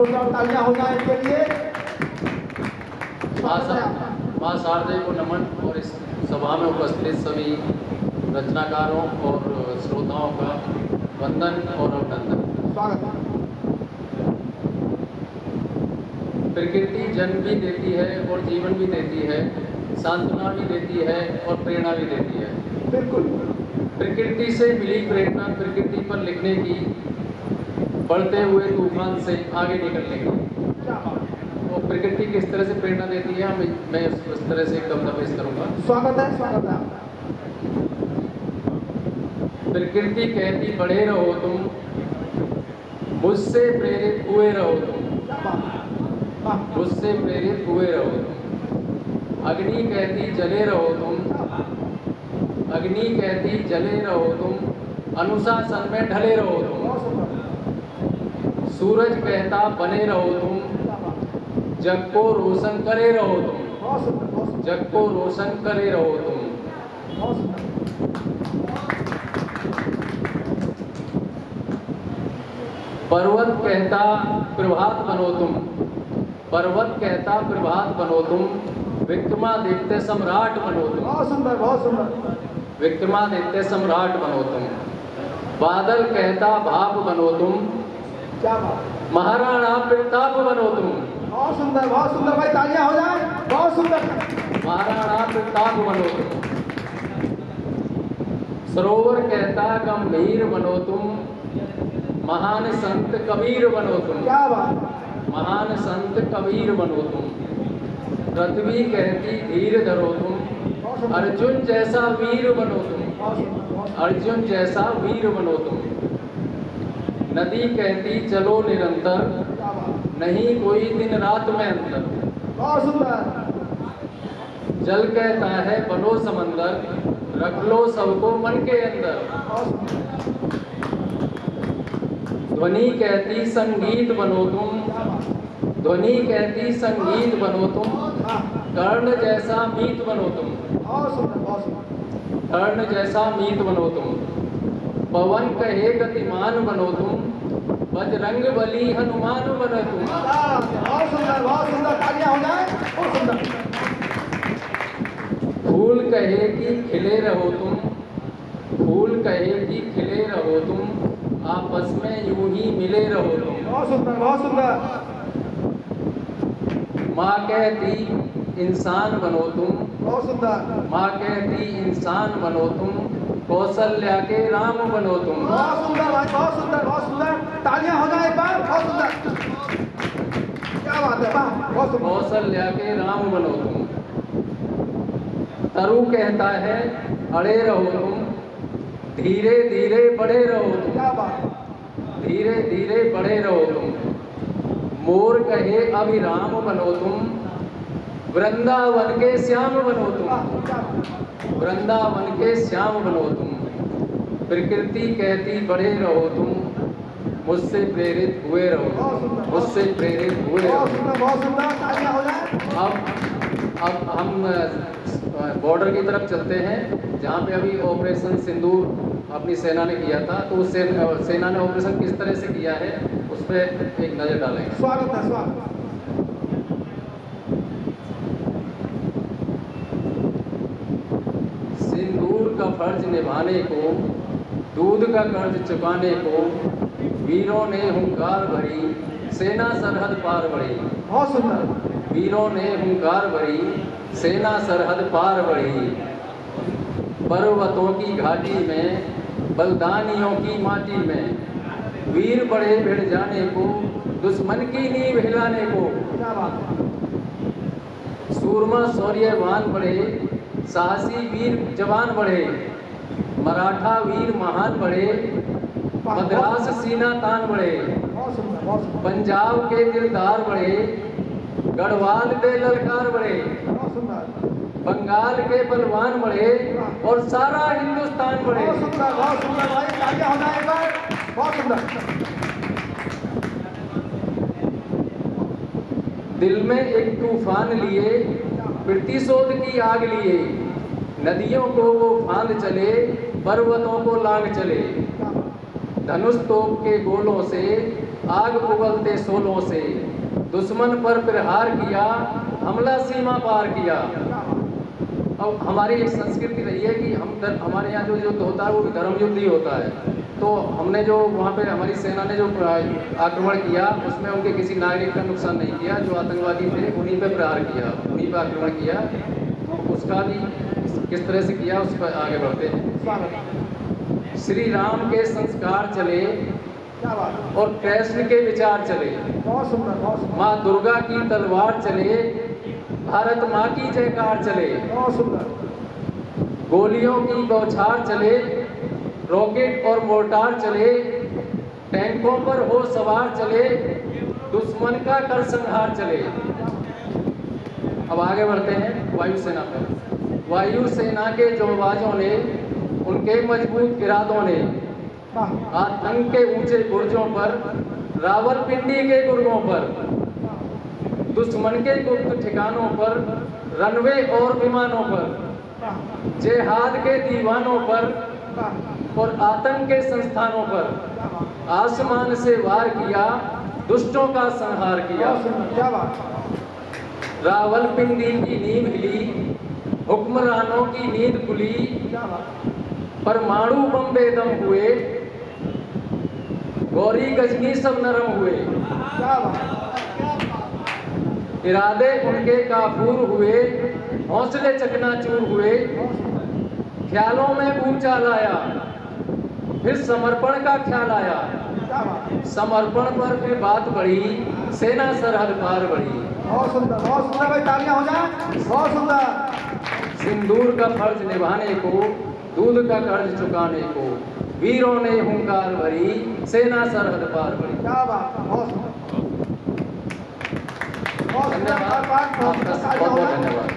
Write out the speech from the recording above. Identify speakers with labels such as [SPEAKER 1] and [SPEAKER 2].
[SPEAKER 1] तालियां हो जाए इनके लिए।
[SPEAKER 2] माँ शारदे को नमन और इस सभा में उपस्थित सभी रचनाकारों और श्रोताओं का वंदन और अभिनंदन।
[SPEAKER 1] स्वागत है।
[SPEAKER 2] प्रकृति जन्म भी देती है और जीवन भी देती है, सांत्वना भी देती है और प्रेरणा भी देती है।
[SPEAKER 1] बिल्कुल।
[SPEAKER 2] प्रकृति से मिली प्रेरणा प्रकृति पर लिखने की, बढ़ते हुए तूफान से आगे निकलने की। और प्रकृति किस तरह से प्रेरणा देती है मैं उस तरह से एक कविता पेश करूंगा।
[SPEAKER 1] स्वागत है, स्वागत है।
[SPEAKER 2] प्रकृति कहती बढ़े रहो तुम, मुझसे प्रेरित हुए रहो तुम, मुझसे प्रेरित हुए रहो तुम। अग्नि कहती जले रहो तुम, अग्नि कहती जले रहो तुम, अनुशासन में ढले रहो तुम। सूरज कहता बने रहो तुम, जग को रोशन करे रहो तुम, जग को रोशन करे रहो तुम। पर्वत कहता प्रभात बनो तुम, पर्वत कहता प्रभात बनो तुम, विक्रमादित्य सम्राट बनो तुम।
[SPEAKER 1] बहुत सुंदर, बहुत सुंदर।
[SPEAKER 2] विक्रमादित्य सम्राट बनो तुम। बादल कहता भाप बनो तुम,
[SPEAKER 1] क्या बात।
[SPEAKER 2] महाराणा प्रताप बनो तुम।
[SPEAKER 1] बहुत सुंदर, बहुत सुंदर भाई, तालियां हो जाए। बहुत सुंदर।
[SPEAKER 2] महाराणा प्रताप बनो तुम। सरोवर कहता गंभीर बनो तुम, महान संत कबीर बनो तुम।
[SPEAKER 1] क्या बात।
[SPEAKER 2] महान संत कबीर बनो तुम। पृथ्वी कहती धीर धरो तुम, अर्जुन जैसा वीर बनो तुम, अर्जुन जैसा वीर बनो तुम। नदी कहती चलो निरंतर, नहीं कोई दिन रात में अंतर।
[SPEAKER 1] बहुत सुंदर।
[SPEAKER 2] जल कहता है बनो समंदर, रख लो सबको मन के अंदर। ध्वनि कहती संगीत बनो तुम, ध्वनि कहती संगीत बनो तुम, कर्ण जैसा मीत बनो तुम,
[SPEAKER 1] बहुत सुंदर, बहुत सुंदर।
[SPEAKER 2] कर्ण जैसा मीत बनो तुम। पवन कहे गतिमान बनो तुम, बजरंग बली हनुमान बनो तुम।
[SPEAKER 1] बहुत सुंदर, बहुत सुंदर, तालियां हो जाए। बहुत सुंदर।
[SPEAKER 2] फूल कहे कि खिले रहो तुम, फूल कहे कि खिले रहो तुम, आपस में यूं ही मिले रहो तुम।
[SPEAKER 1] बहुत सुंदर, बहुत सुंदर।
[SPEAKER 2] माँ कहती इंसान बनो तुम,
[SPEAKER 1] बहुत सुंदर।
[SPEAKER 2] माँ कहती इंसान बनो तुम, कौशल्या के राम बनो तुम।
[SPEAKER 1] बहुत सुंदर भाई, बहुत सुंदर, बहुत सुंदर। तालियां हो जाए एक बार। बहुत सुंदर। क्या बात है, वाह, बहुत सुंदर।
[SPEAKER 2] कौशल्या के राम बनो तुम। तरु कहता है अड़े रहो तुम, धीरे धीरे बढ़े रहो तुम,
[SPEAKER 1] क्या बात।
[SPEAKER 2] धीरे धीरे बढ़े रहो तुम। मोर कहे अभिराम बनो तुम, वृंदावन के श्याम बनो तुम, वृंदावन के श्याम बनो तुम। प्रकृति कहती बढ़े रहो तुम, मुझसे प्रेरित हुए रहो, मुझसे प्रेरित हुए रहो।
[SPEAKER 1] बहुत सुंदर, बहुत सुंदर। तालियां हो जाए।
[SPEAKER 2] अब हम बॉर्डर की तरफ चलते हैं, जहाँ पे अभी ऑपरेशन सिंदूर अपनी सेना ने किया था। तो उस सेना ने ऑपरेशन किस तरह से किया है उस पर एक नज़र डालेंगे।
[SPEAKER 1] स्वागत है, स्वागत।
[SPEAKER 2] सिंदूर का फर्ज निभाने को, दूध का कर्ज चुकाने को, वीरों ने हुंकार भरी, सेना सरहद पार बढ़ी।
[SPEAKER 1] बहुत सुंदर।
[SPEAKER 2] वीरों ने हुंकार भरी, सेना सरहद पार बढ़ी। पर्वतों की घाटी में, बलिदानियों की माटी में, वीर बढ़े भिड़ जाने को, दुश्मन की नींव हिलाने को।
[SPEAKER 1] क्या बात है।
[SPEAKER 2] सूरमा शौर्यवान बढ़े, साहसी वीर जवान बढ़े, मराठा वीर महान बढ़े, मद्रास सीना तान बढ़े।
[SPEAKER 1] बहुत सुंदर, बहुत सुंदर।
[SPEAKER 2] पंजाब के दिलदार बढ़े, गढ़वाल के ललकार बढ़े,
[SPEAKER 1] बहुत सुंदर।
[SPEAKER 2] बंगाल के बलवान बढ़े और सारा हिंदुस्तान बढ़े।
[SPEAKER 1] बहुत सुंदर, बहुत सुंदर भाई, तालियां हो जाए एक बार। बहुत सुंदर।
[SPEAKER 2] दिल में एक तूफान लिए, प्रतिशोध की आग लिए, नदियों को वो फांद चले, पर्वतों को लांग चले। धनुष तोप के गोलों से आग उगलते सोलों से दुश्मन पर प्रहार किया, हमला सीमा पार किया। अब हमारी एक संस्कृति रही है कि हमारे यहाँ जो युद्ध होता है वो धर्म युद्ध ही होता है। तो हमने जो वहाँ पे हमारी सेना ने जो आक्रमण किया उसमें उनके किसी नागरिक का नुकसान नहीं किया। जो आतंकवादी थे उन्हीं पे प्रहार किया, उन्हीं पे आक्रमण किया। तो उसका भी किस तरह से किया उस पर आगे बढ़ते हैं। श्री राम के संस्कार चले
[SPEAKER 1] क्या बात,
[SPEAKER 2] और कृष्ण के विचार चले,
[SPEAKER 1] बहुत सुंदर, बहुत सुंदर,
[SPEAKER 2] माँ दुर्गा की तलवार चले, भारत माँ की जयकार चले,
[SPEAKER 1] बहुत सुंदर,
[SPEAKER 2] गोलियों की बौछार चले, रॉकेट और मोर्टार चले, टैंकों पर हो सवार चले, दुश्मन का कर संहार चले। अब आगे बढ़ते हैं वायुसेना पर। वायुसेना के जोबाजों ने, उनके मजबूत इरादों ने
[SPEAKER 1] वाह,
[SPEAKER 2] आतंक के ऊंचे बुर्जों पर, रावलपिंडी के दुर्गों पर, दुश्मन के गुप्त ठिकानों पर, रनवे और विमानों पर,
[SPEAKER 1] वाह,
[SPEAKER 2] जेहाद के दीवानों पर
[SPEAKER 1] वाह,
[SPEAKER 2] और आतंक के संस्थानों पर आसमान से वार किया, दुष्टों का संहार किया।
[SPEAKER 1] बहुत सुंदर, क्या बात,
[SPEAKER 2] रावलपिंडी की नींव हिली, हुक्मरानों की नींद खुली,
[SPEAKER 1] क्या बात,
[SPEAKER 2] परमाणु बम बेदम हुए, गौरी गजनी सब नरम हुए,
[SPEAKER 1] क्या बात,
[SPEAKER 2] इरादे उनके काफूर हुए, हौसले चकनाचूर हुए, ख्यालों में ऊंचा लाया, फिर समर्पण का ख्याल आया,
[SPEAKER 1] क्या बात,
[SPEAKER 2] समर्पण पर फिर बात बढ़ी, सेना सरहद पार बढ़ी।
[SPEAKER 1] बहुत सुंदर, बहुत सुंदर भाई, तालियां हो जाए, बहुत सुंदर,
[SPEAKER 2] सिंदूर का फर्ज निभाने को, दूध का कर्ज चुकाने को, वीरों ने हुंकार भरी, सेना सरहद पार बढ़ी।
[SPEAKER 1] क्या बात, बहुत सुंदर, बहुत सुंदर,
[SPEAKER 2] धन्यवाद,
[SPEAKER 1] बहुत
[SPEAKER 2] आपका बहुत बहुत धन्यवाद।